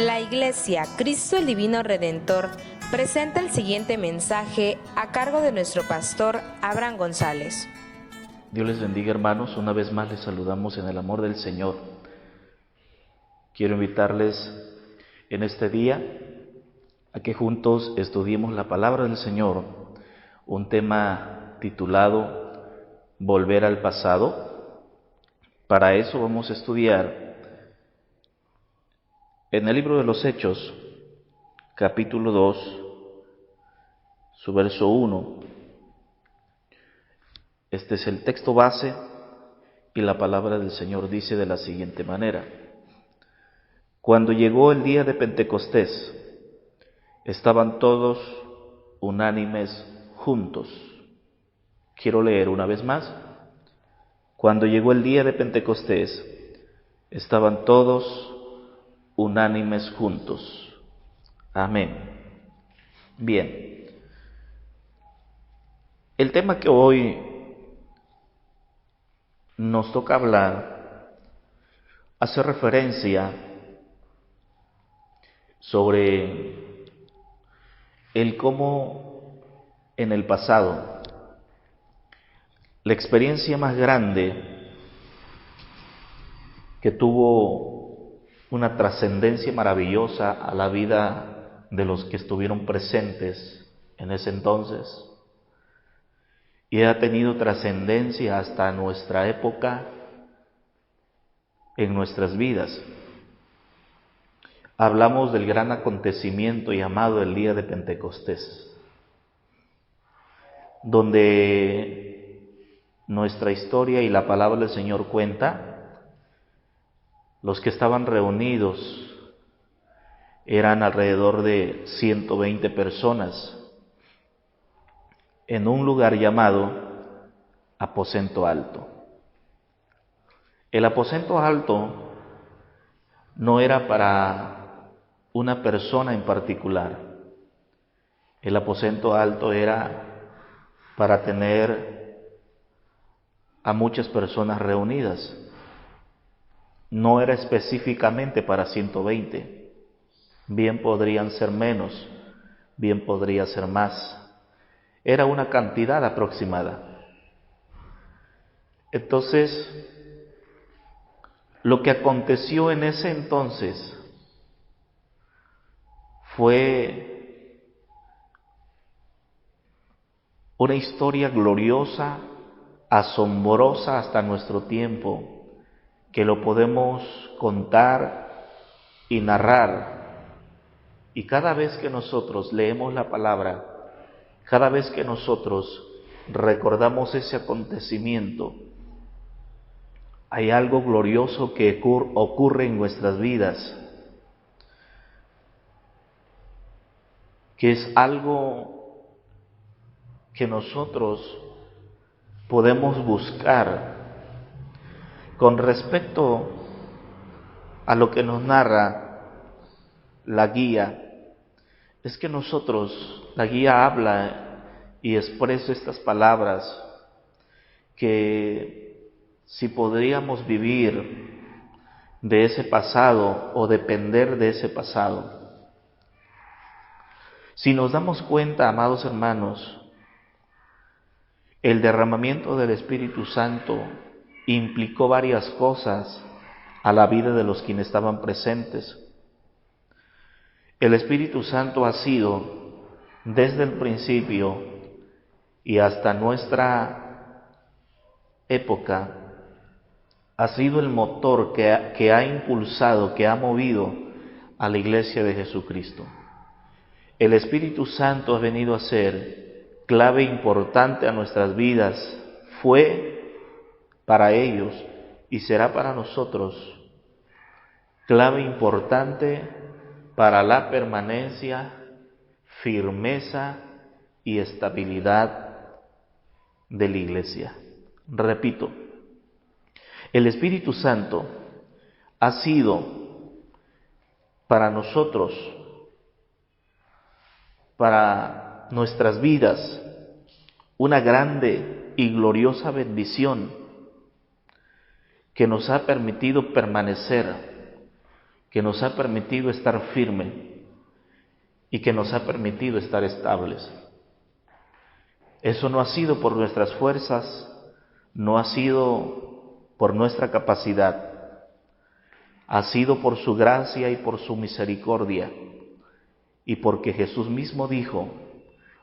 La Iglesia Cristo el Divino Redentor presenta el siguiente mensaje a cargo de nuestro pastor Abraham González. Dios les bendiga, hermanos. Una vez más les saludamos en el amor del Señor. Quiero invitarles en este día a que juntos estudiemos la palabra del Señor, un tema titulado Volver al pasado. Para eso vamos a estudiar en el libro de los Hechos, capítulo 2, su verso 1. Este es el texto base y la palabra del Señor dice de la siguiente manera: Cuando llegó el día de Pentecostés, estaban todos unánimes juntos. Quiero leer una vez más. Cuando llegó el día de Pentecostés, estaban todos unánimes juntos. Amén. Bien. El tema que hoy nos toca hablar hace referencia sobre el cómo en el pasado la experiencia más grande que tuvo una trascendencia maravillosa a la vida de los que estuvieron presentes en ese entonces y ha tenido trascendencia hasta nuestra época en nuestras vidas. Hablamos del gran acontecimiento llamado el día de Pentecostés, donde nuestra historia y la palabra del Señor cuenta, los que estaban reunidos eran alrededor de 120 personas en un lugar llamado Aposento Alto. El aposento alto no era para una persona en particular. El aposento alto era para tener a muchas personas reunidas. No era específicamente para 120. Bien podrían ser menos, bien podría ser más. Era una cantidad aproximada. Entonces, lo que aconteció en ese entonces fue una historia gloriosa, asombrosa hasta nuestro tiempo, que lo podemos contar y narrar. Y cada vez que nosotros leemos la palabra, cada vez que nosotros recordamos ese acontecimiento, hay algo glorioso que ocurre en nuestras vidas, que es algo que nosotros podemos buscar con respecto a lo que nos narra la guía. Es que la guía habla y expresa estas palabras que si podríamos vivir de ese pasado o depender de ese pasado. Si nos damos cuenta, amados hermanos, el derramamiento del Espíritu Santo implicó varias cosas a la vida de los quienes estaban presentes. El Espíritu Santo ha sido, desde el principio y hasta nuestra época, ha sido el motor que ha impulsado, que ha movido a la Iglesia de Jesucristo. El Espíritu Santo ha venido a ser clave importante a nuestras vidas, fue para ellos y será para nosotros clave importante para la permanencia, firmeza y estabilidad de la Iglesia. Repito, el Espíritu Santo ha sido para nosotros, para nuestras vidas, una grande y gloriosa bendición que nos ha permitido permanecer que nos ha permitido estar firme y que nos ha permitido estar estables. Eso no ha sido por nuestras fuerzas, no ha sido por nuestra capacidad, ha sido por su gracia y por su misericordia, y porque Jesús mismo dijo: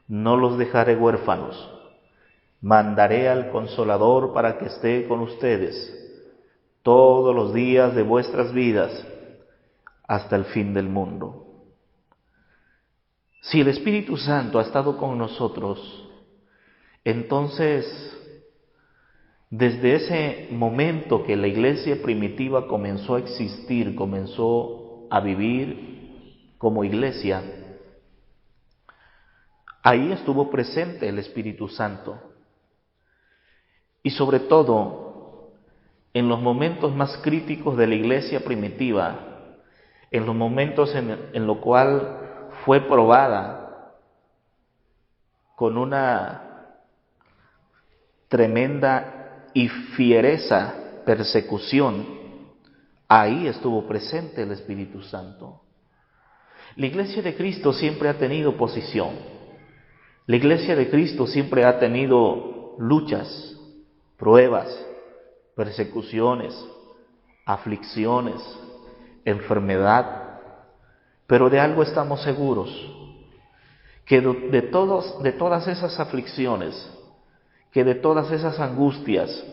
no los dejaré huérfanos, mandaré al Consolador para que esté con ustedes todos los días de vuestras vidas hasta el fin del mundo. Si el Espíritu Santo ha estado con nosotros, entonces, desde ese momento que la iglesia primitiva comenzó a existir, comenzó a vivir como iglesia, ahí estuvo presente el Espíritu Santo. Y sobre todo, en los momentos más críticos de la iglesia primitiva, en los momentos en los cuales fue probada con una tremenda y fiereza persecución, ahí estuvo presente el Espíritu Santo. La iglesia de Cristo siempre ha tenido oposición. La iglesia de Cristo siempre ha tenido luchas, pruebas, persecuciones, aflicciones, enfermedad, pero de algo estamos seguros, que de todas esas aflicciones, que de todas esas angustias,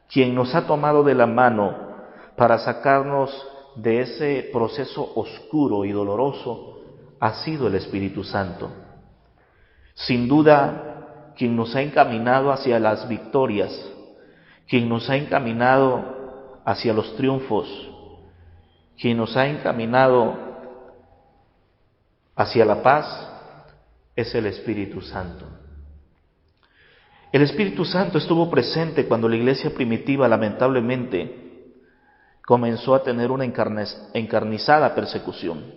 quien nos ha tomado de la mano para sacarnos de ese proceso oscuro y doloroso ha sido el Espíritu Santo. Sin duda, quien nos ha encaminado hacia las victorias, quien nos ha encaminado hacia los triunfos, quien nos ha encaminado hacia la paz, es el Espíritu Santo. El Espíritu Santo estuvo presente cuando la iglesia primitiva, lamentablemente, comenzó a tener una encarnizada persecución.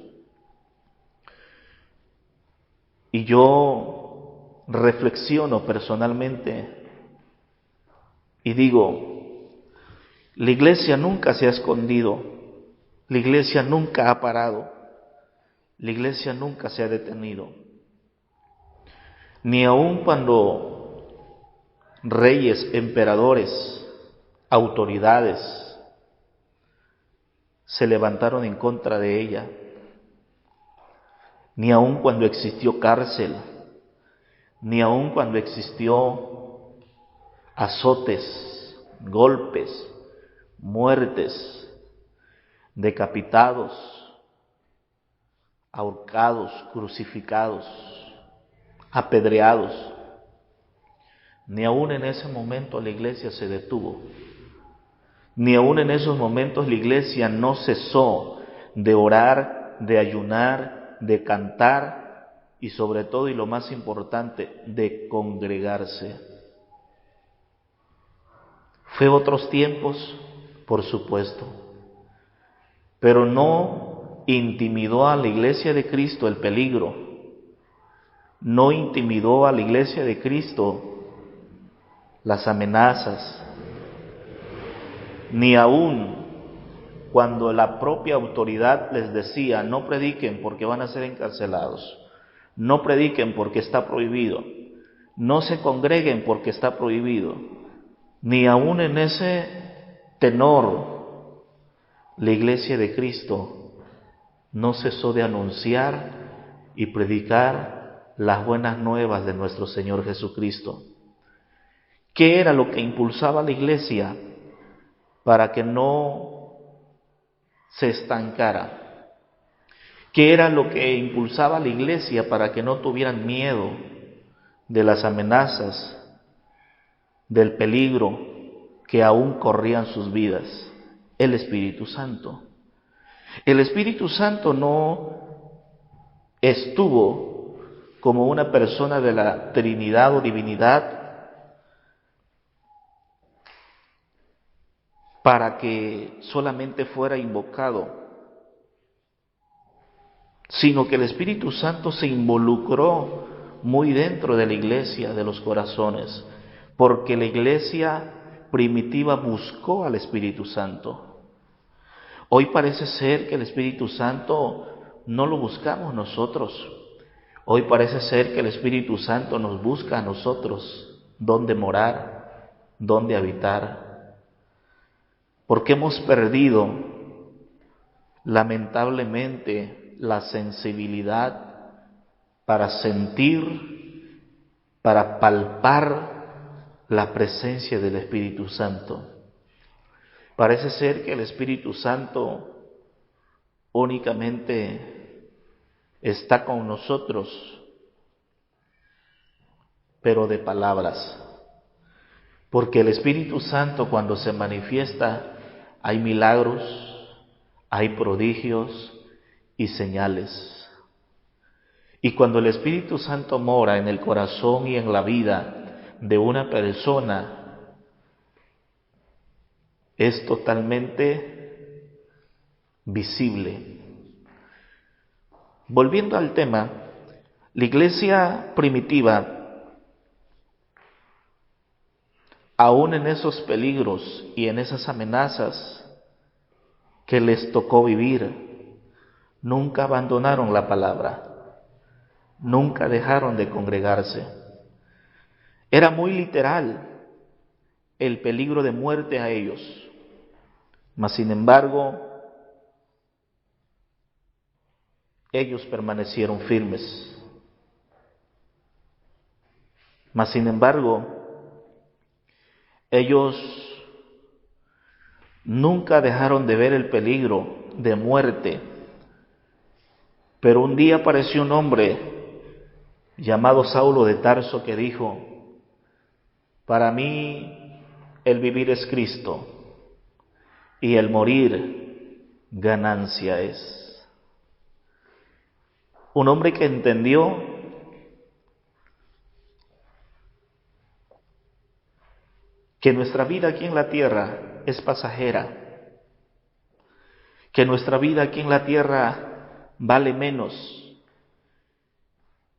Y yo reflexiono personalmente y digo, la iglesia nunca se ha escondido, la iglesia nunca ha parado, la iglesia nunca se ha detenido. Ni aun cuando reyes, emperadores, autoridades se levantaron en contra de ella, ni aun cuando existió cárcel, ni aun cuando existió azotes, golpes, muertes, decapitados, ahorcados, crucificados, apedreados. Ni aún en ese momento la iglesia se detuvo. Ni aún en esos momentos la iglesia no cesó de orar, de ayunar, de cantar y sobre todo, y lo más importante, de congregarse. Fue otros tiempos, por supuesto, pero no intimidó a la iglesia de Cristo el peligro, no intimidó a la iglesia de Cristo las amenazas, ni aún cuando la propia autoridad les decía: no prediquen porque van a ser encarcelados, no prediquen porque está prohibido, no se congreguen porque está prohibido. Ni aún en ese tenor la iglesia de Cristo no cesó de anunciar y predicar las buenas nuevas de nuestro Señor Jesucristo. ¿Qué era lo que impulsaba a la iglesia para que no se estancara? ¿Qué era lo que impulsaba a la iglesia para que no tuvieran miedo de las amenazas, del peligro que aún corrían sus vidas? El Espíritu Santo. El Espíritu Santo no estuvo como una persona de la Trinidad o divinidad para que solamente fuera invocado, sino que el Espíritu Santo se involucró muy dentro de la iglesia, de los corazones, porque la iglesia primitiva buscó al Espíritu Santo. Hoy parece ser que el Espíritu Santo no lo buscamos nosotros. Hoy parece ser que el Espíritu Santo nos busca a nosotros dónde morar, dónde habitar. Porque hemos perdido, lamentablemente, la sensibilidad para sentir, para palpar la presencia del Espíritu Santo. Parece ser que el Espíritu Santo únicamente está con nosotros, pero de palabras. Porque el Espíritu Santo, cuando se manifiesta, hay milagros, hay prodigios y señales. Y cuando el Espíritu Santo mora en el corazón y en la vida de una persona, es totalmente visible. Volviendo al tema, la iglesia primitiva, aún en esos peligros y en esas amenazas que les tocó vivir, nunca abandonaron la palabra, nunca dejaron de congregarse. Era muy literal el peligro de muerte a ellos, mas sin embargo, ellos permanecieron firmes. Mas sin embargo, ellos nunca dejaron de ver el peligro de muerte. Pero un día apareció un hombre llamado Saulo de Tarso que dijo: para mí el vivir es Cristo y el morir ganancia es. Un hombre que entendió que nuestra vida aquí en la tierra es pasajera, que nuestra vida aquí en la tierra vale menos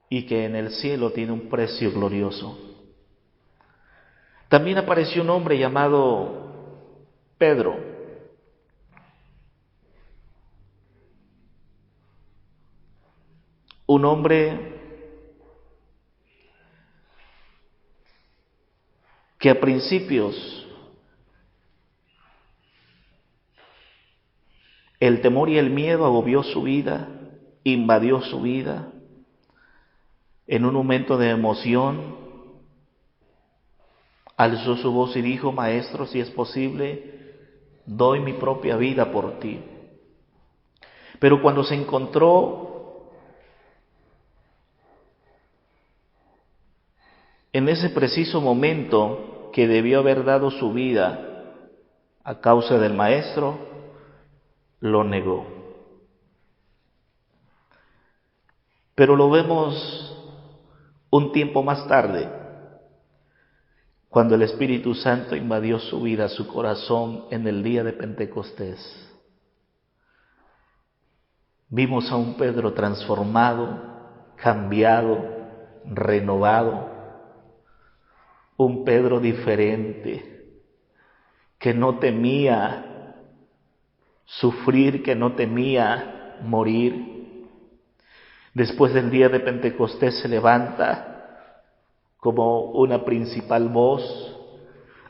y que en el cielo tiene un precio glorioso. También apareció un hombre llamado Pedro. Un hombre que a principios el temor y el miedo agobió su vida, invadió su vida. En un momento de emoción, alzó su voz y dijo: Maestro, si es posible, doy mi propia vida por ti. Pero cuando se encontró en ese preciso momento que debió haber dado su vida a causa del Maestro, lo negó. Pero lo vemos un tiempo más tarde, cuando el Espíritu Santo invadió su vida, su corazón, en el día de Pentecostés. Vimos a un Pedro transformado, cambiado, renovado. Un Pedro diferente, que no temía sufrir, que no temía morir. Después del día de Pentecostés se levanta como una principal voz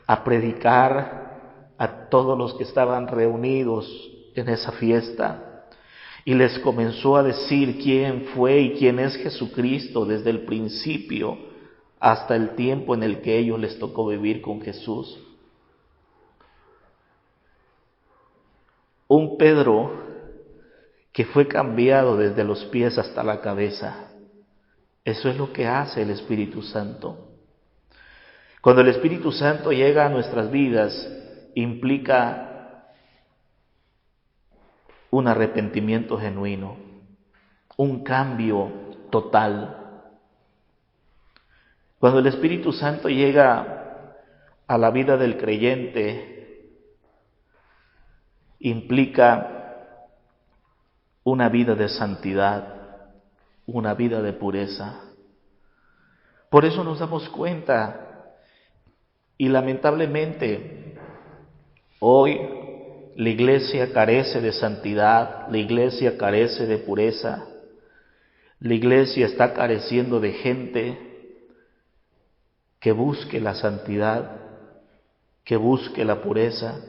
a predicar a todos los que estaban reunidos en esa fiesta, y les comenzó a decir quién fue y quién es Jesucristo desde el principio hasta el tiempo en el que a ellos les tocó vivir con Jesús. Un Pedro que fue cambiado desde los pies hasta la cabeza. Eso es lo que hace el Espíritu Santo. Cuando el Espíritu Santo llega a nuestras vidas, implica un arrepentimiento genuino, un cambio total. Cuando el Espíritu Santo llega a la vida del creyente, implica una vida de santidad, una vida de pureza. Por eso nos damos cuenta, y lamentablemente hoy la iglesia carece de santidad, la iglesia carece de pureza, la iglesia está careciendo de gente que busque la santidad, que busque la pureza,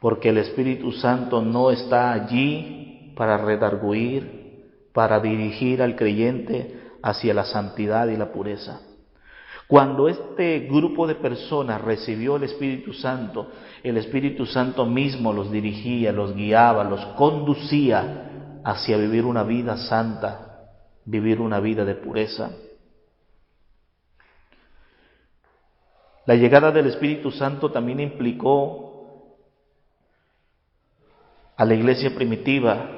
porque el Espíritu Santo no está allí para redarguir, para dirigir al creyente hacia la santidad y la pureza. Cuando este grupo de personas recibió el Espíritu Santo mismo los dirigía, los guiaba, los conducía hacia vivir una vida santa, vivir una vida de pureza. La llegada del Espíritu Santo también implicó a la iglesia primitiva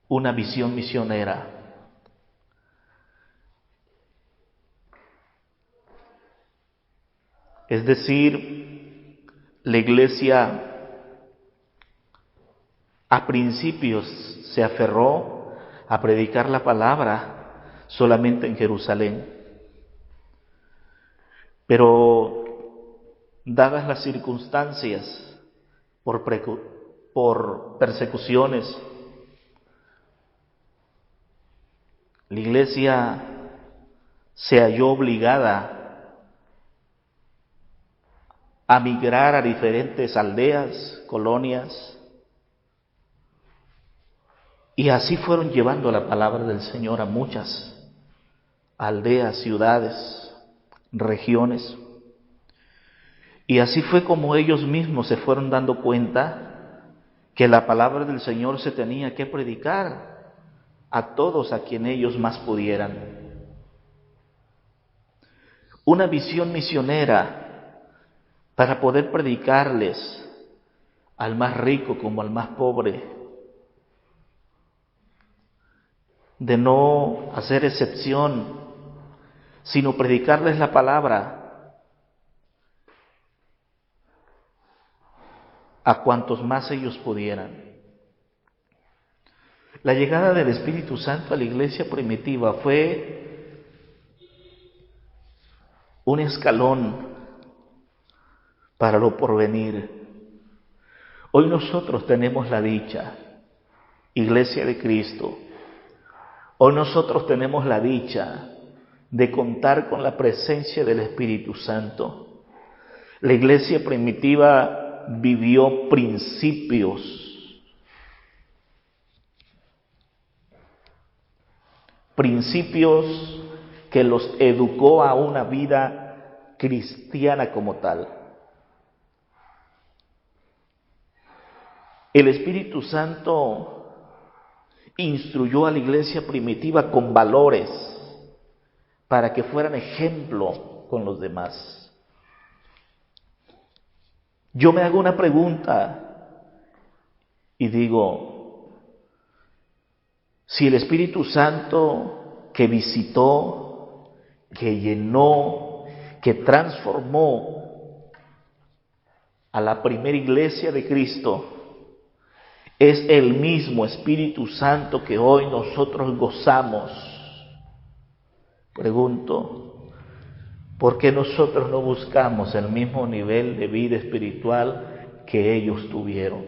una visión misionera. Es decir, la iglesia a principios se aferró a predicar la palabra solamente en Jerusalén. Pero dadas las circunstancias, por persecuciones, la iglesia se halló obligada a migrar a diferentes aldeas, colonias, y así fueron llevando la palabra del Señor a muchas aldeas, ciudades, regiones. Y así fue como ellos mismos se fueron dando cuenta que la palabra del Señor se tenía que predicar a todos a quien ellos más pudieran. Una visión misionera para poder predicarles al más rico como al más pobre, de no hacer excepción, sino predicarles la palabra a cuantos más ellos pudieran. La llegada del Espíritu Santo a la iglesia primitiva fue un escalón para lo porvenir. Hoy nosotros tenemos la dicha, Iglesia de Cristo, hoy nosotros tenemos la dicha de contar con la presencia del Espíritu Santo. La iglesia primitiva vivió principios que los educó a una vida cristiana como tal. El Espíritu Santo instruyó a la iglesia primitiva con valores para que fueran ejemplo con los demás. Yo me hago una pregunta y digo, si el Espíritu Santo que visitó, que llenó, que transformó a la primera iglesia de Cristo, es el mismo Espíritu Santo que hoy nosotros gozamos, pregunto, ¿por qué nosotros no buscamos el mismo nivel de vida espiritual que ellos tuvieron?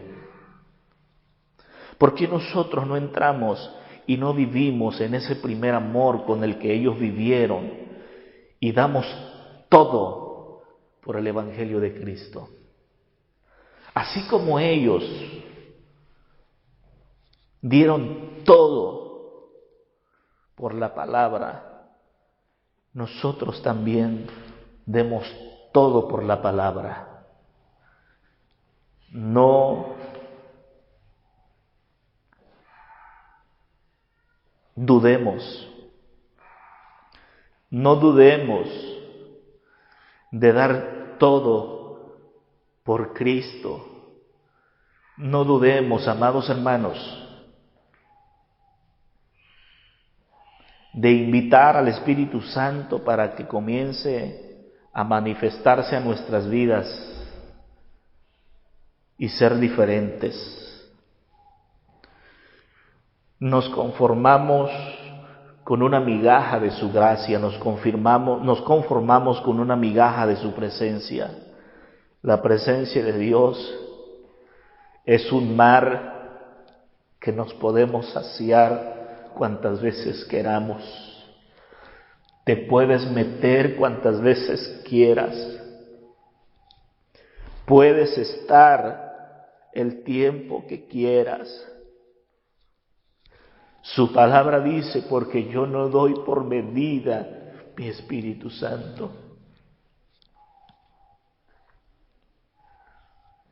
¿Por qué nosotros no entramos y no vivimos en ese primer amor con el que ellos vivieron y damos todo por el Evangelio de Cristo? Así como ellos dieron todo por la palabra, nosotros también demos todo por la palabra. No dudemos de dar todo por Cristo. No dudemos, amados hermanos, de invitar al Espíritu Santo para que comience a manifestarse a nuestras vidas y ser diferentes. Nos conformamos con una migaja de su gracia, nos conformamos con una migaja de su presencia, La presencia de Dios es un mar que nos podemos saciar cuantas veces queramos. Te puedes meter cuantas veces quieras. Puedes estar el tiempo que quieras. Su palabra dice, porque yo no doy por medida mi Espíritu Santo.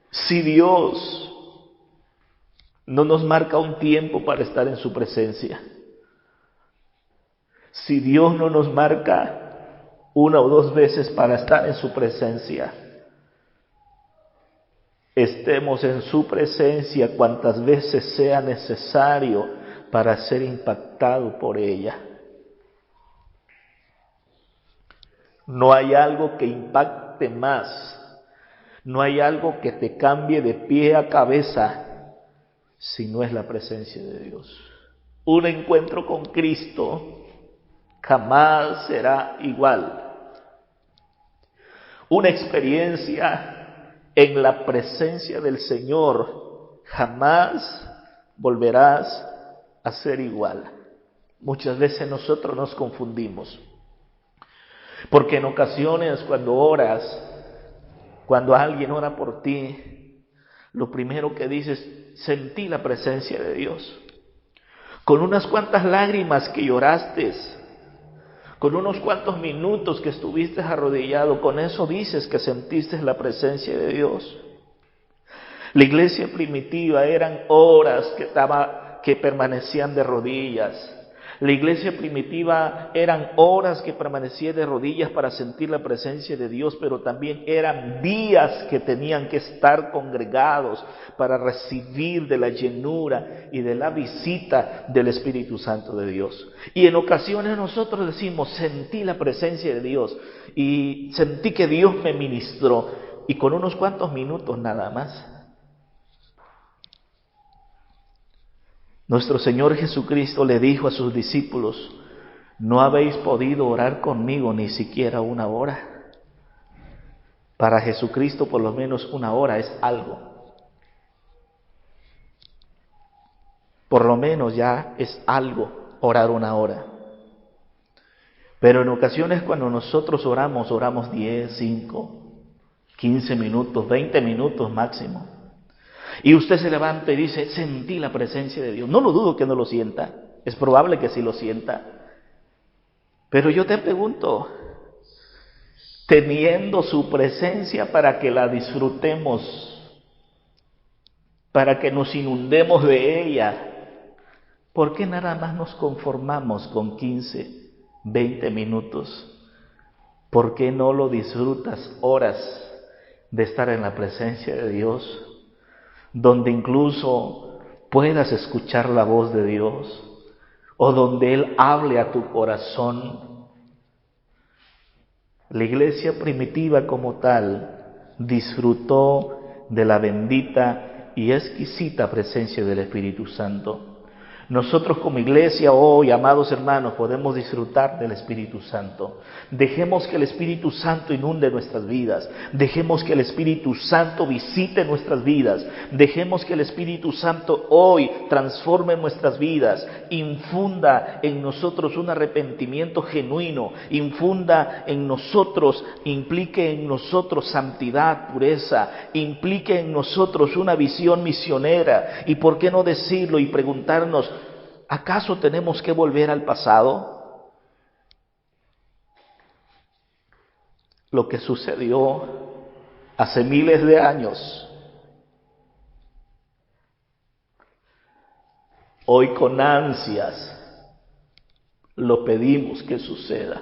Si Dios no nos marca un tiempo para estar en su presencia, si Dios no nos marca 1 o 2 veces para estar en su presencia, estemos en su presencia cuantas veces sea necesario para ser impactado por ella. No hay algo que impacte más, no hay algo que te cambie de pie a cabeza si no es la presencia de Dios. Un encuentro con Cristo jamás será igual. Una experiencia en la presencia del Señor jamás volverás a ser igual. Muchas veces nosotros nos confundimos, porque en ocasiones cuando oras, cuando alguien ora por ti, lo primero que dices, sentí la presencia de Dios. Con unas cuantas lágrimas que lloraste, con unos cuantos minutos que estuviste arrodillado, con eso dices que sentiste la presencia de Dios. La iglesia primitiva eran horas que permanecían de rodillas. La iglesia primitiva eran horas que permanecían de rodillas para sentir la presencia de Dios, pero también eran días que tenían que estar congregados para recibir de la llenura y de la visita del Espíritu Santo de Dios. Y en ocasiones nosotros decimos, sentí la presencia de Dios y sentí que Dios me ministró, y con unos cuantos minutos nada más. Nuestro Señor Jesucristo le dijo a sus discípulos, no habéis podido orar conmigo ni siquiera 1 hora. Para Jesucristo por lo menos 1 hora es algo. Por lo menos ya es algo orar 1 hora. Pero en ocasiones cuando nosotros oramos 10, 5, 15 minutos, 20 minutos máximo. Y usted se levanta y dice, sentí la presencia de Dios. No lo dudo que no lo sienta, es probable que sí lo sienta. Pero yo te pregunto, teniendo su presencia para que la disfrutemos, para que nos inundemos de ella, ¿por qué nada más nos conformamos con 15, 20 minutos? ¿Por qué no lo disfrutas horas de estar en la presencia de Dios? Donde incluso puedas escuchar la voz de Dios, o donde Él hable a tu corazón. La iglesia primitiva como tal disfrutó de la bendita y exquisita presencia del Espíritu Santo. Nosotros como iglesia hoy, amados hermanos, podemos disfrutar del Espíritu Santo. Dejemos que el Espíritu Santo inunde nuestras vidas. Dejemos que el Espíritu Santo visite nuestras vidas. Dejemos que el Espíritu Santo hoy transforme nuestras vidas. Infunda en nosotros un arrepentimiento genuino. Infunda en nosotros, implique en nosotros santidad, pureza. Implique en nosotros una visión misionera. Y por qué no decirlo y preguntarnos, ¿acaso tenemos que volver al pasado? Lo que sucedió hace miles de años, hoy con ansias lo pedimos que suceda.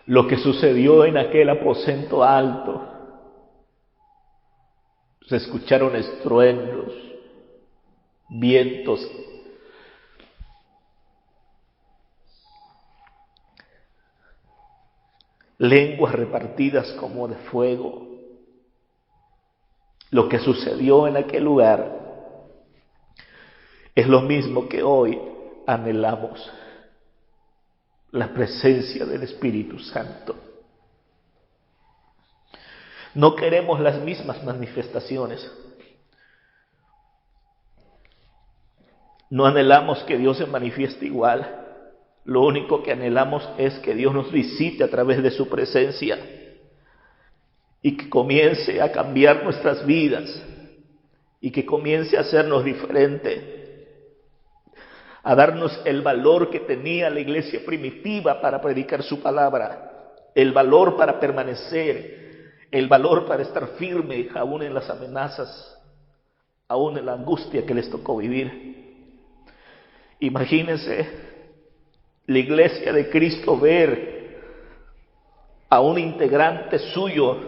Lo que sucedió en aquel aposento alto, se escucharon estruendos, vientos, lenguas repartidas como de fuego. Lo que sucedió en aquel lugar es lo mismo que hoy anhelamos, la presencia del Espíritu Santo. No queremos las mismas manifestaciones. No anhelamos que Dios se manifieste igual. Lo único que anhelamos es que Dios nos visite a través de su presencia y que comience a cambiar nuestras vidas y que comience a hacernos diferente, a darnos el valor que tenía la iglesia primitiva para predicar su palabra, el valor para permanecer, el valor para estar firme aún en las amenazas, aún en la angustia que les tocó vivir. Imagínense la iglesia de Cristo ver a un integrante suyo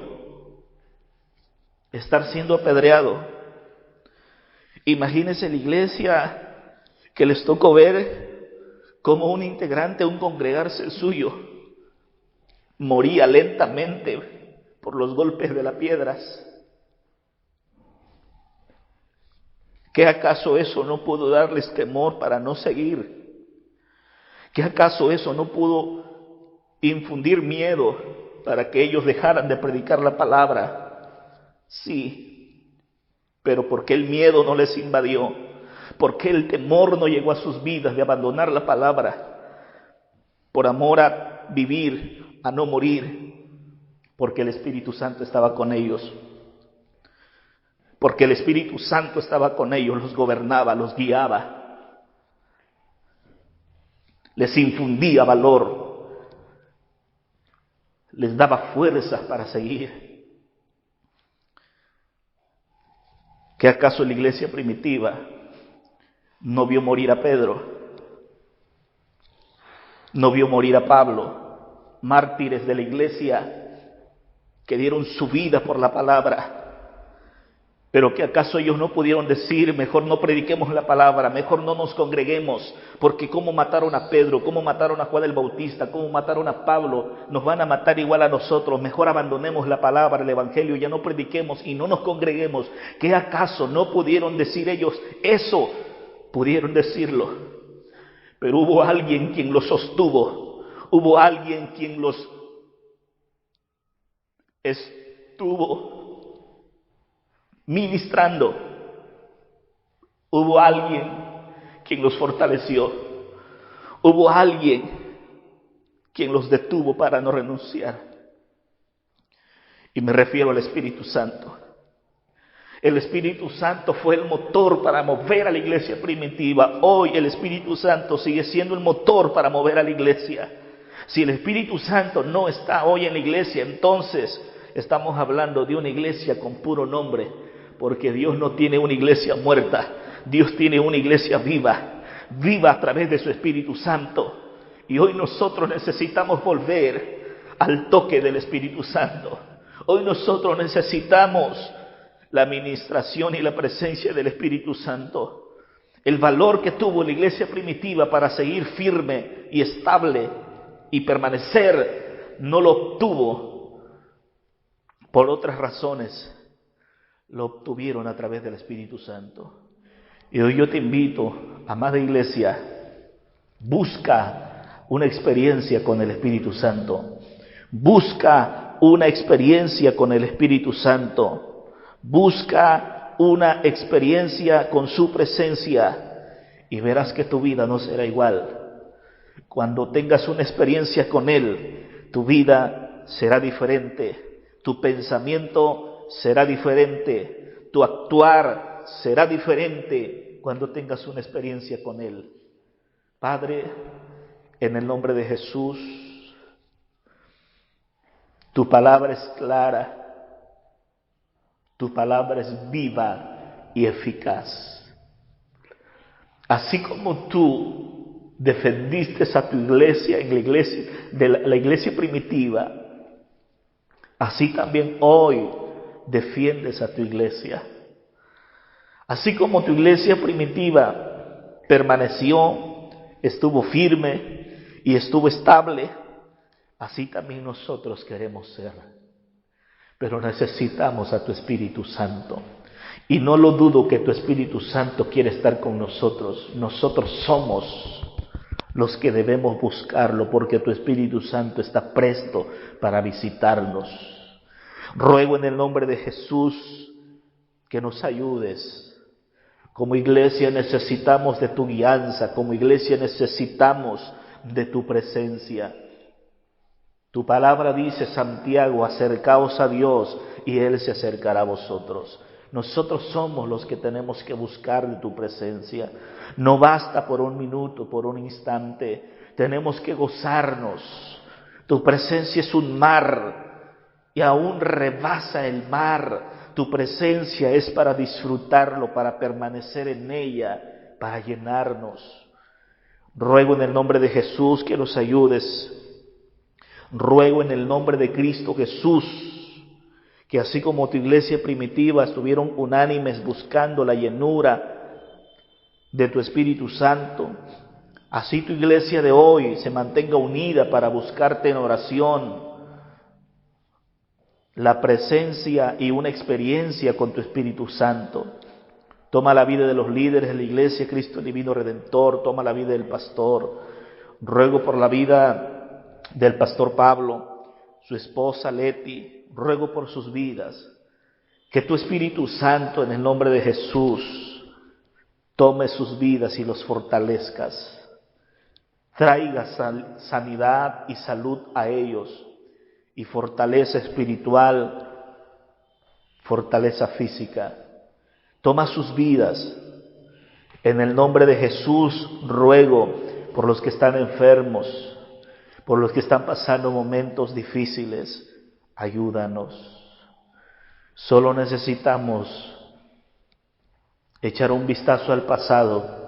estar siendo apedreado. Imagínense la iglesia que les tocó ver como un integrante, un congregarse suyo, moría lentamente por los golpes de las piedras. ¿Qué acaso eso no pudo darles temor para no seguir? ¿Qué acaso eso no pudo infundir miedo para que ellos dejaran de predicar la palabra? Sí, pero ¿por qué el miedo no les invadió? ¿Por qué el temor no llegó a sus vidas de abandonar la palabra? Por amor a vivir, a no morir, porque el Espíritu Santo estaba con ellos. Porque el Espíritu Santo estaba con ellos, los gobernaba, los guiaba. Les infundía valor, les daba fuerzas para seguir. ¿Qué acaso la iglesia primitiva no vio morir a Pedro? ¿No vio morir a Pablo? Mártires de la iglesia que dieron su vida por la palabra. Pero ¿qué acaso ellos no pudieron decir, mejor no prediquemos la palabra, mejor no nos congreguemos? Porque cómo mataron a Pedro, cómo mataron a Juan el Bautista, cómo mataron a Pablo, nos van a matar igual a nosotros, mejor abandonemos la palabra, el evangelio, ya no prediquemos y no nos congreguemos. ¿Qué acaso no pudieron decir ellos eso? Pudieron decirlo, pero hubo alguien quien los sostuvo, hubo alguien quien los estuvo ministrando, hubo alguien quien los fortaleció, hubo alguien quien los detuvo para no renunciar. Y me refiero al Espíritu Santo. El Espíritu Santo fue el motor para mover a la iglesia primitiva. Hoy el Espíritu Santo sigue siendo el motor para mover a la iglesia. Si el Espíritu Santo no está hoy en la iglesia, entonces estamos hablando de una iglesia con puro nombre, porque Dios no tiene una iglesia muerta, Dios tiene una iglesia viva, viva a través de su Espíritu Santo. Y hoy nosotros necesitamos volver al toque del Espíritu Santo. Hoy nosotros necesitamos la administración y la presencia del Espíritu Santo. El valor que tuvo la iglesia primitiva para seguir firme y estable y permanecer, no lo obtuvo por otras razones, lo obtuvieron a través del Espíritu Santo. Y hoy yo te invito, amada iglesia, busca una experiencia con el Espíritu Santo. Busca una experiencia con el Espíritu Santo. Busca una experiencia con su presencia y verás que tu vida no será igual. Cuando tengas una experiencia con Él, tu vida será diferente, tu pensamiento será diferente, tu actuar será diferente cuando tengas una experiencia con Él. Padre, en el nombre de Jesús, tu palabra es clara, tu palabra es viva y eficaz. Así como tú defendiste a tu iglesia en la iglesia primitiva, así también hoy defiendes a tu iglesia. Así como tu iglesia primitiva permaneció, estuvo firme y estuvo estable, así también nosotros queremos ser. Pero necesitamos a tu Espíritu Santo. Y no lo dudo que tu Espíritu Santo quiere estar con nosotros. Nosotros somos los que debemos buscarlo, porque tu Espíritu Santo está presto para visitarnos. Ruego en el nombre de Jesús que nos ayudes. Como iglesia necesitamos de tu guianza, como iglesia necesitamos de tu presencia. Tu palabra dice, Santiago, acercaos a Dios y Él se acercará a vosotros. Nosotros somos los que tenemos que buscar de tu presencia. No basta por un minuto, por un instante. Tenemos que gozarnos. Tu presencia es un mar y aún rebasa el mar. Tu presencia es para disfrutarlo, para permanecer en ella, para llenarnos. Ruego en el nombre de Jesús que nos ayudes. Ruego en el nombre de Cristo Jesús, que así como tu iglesia primitiva estuvieron unánimes buscando la llenura de tu Espíritu Santo, así tu iglesia de hoy se mantenga unida para buscarte en oración, la presencia y una experiencia con tu Espíritu Santo. Toma la vida de los líderes de la iglesia, Cristo Divino Redentor, toma la vida del pastor. Ruego por la vida del pastor Pablo, su esposa Leti, ruego por sus vidas, que tu Espíritu Santo en el nombre de Jesús tome sus vidas y los fortalezcas, traiga sanidad y salud a ellos y fortaleza espiritual, fortaleza física. Toma sus vidas, en el nombre de Jesús ruego por los que están enfermos, por los que están pasando momentos difíciles, ayúdanos. Solo necesitamos echar un vistazo al pasado,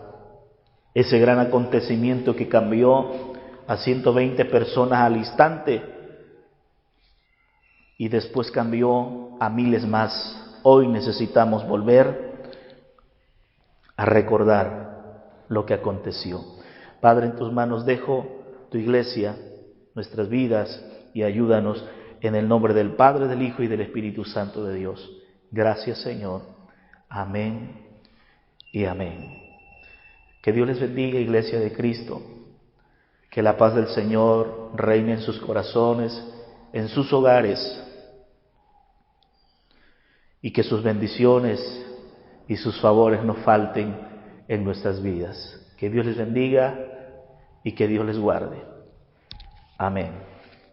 ese gran acontecimiento que cambió a 120 personas al instante y después cambió a miles más. Hoy necesitamos volver a recordar lo que aconteció. Padre, en tus manos dejo tu iglesia, nuestras vidas, y ayúdanos en el nombre del Padre, del Hijo y del Espíritu Santo de Dios. Gracias, Señor. Amén y amén. Que Dios les bendiga, iglesia de Cristo. Que la paz del Señor reine en sus corazones, en sus hogares, y que sus bendiciones y sus favores no falten en nuestras vidas. Que Dios les bendiga y que Dios les guarde. Amén.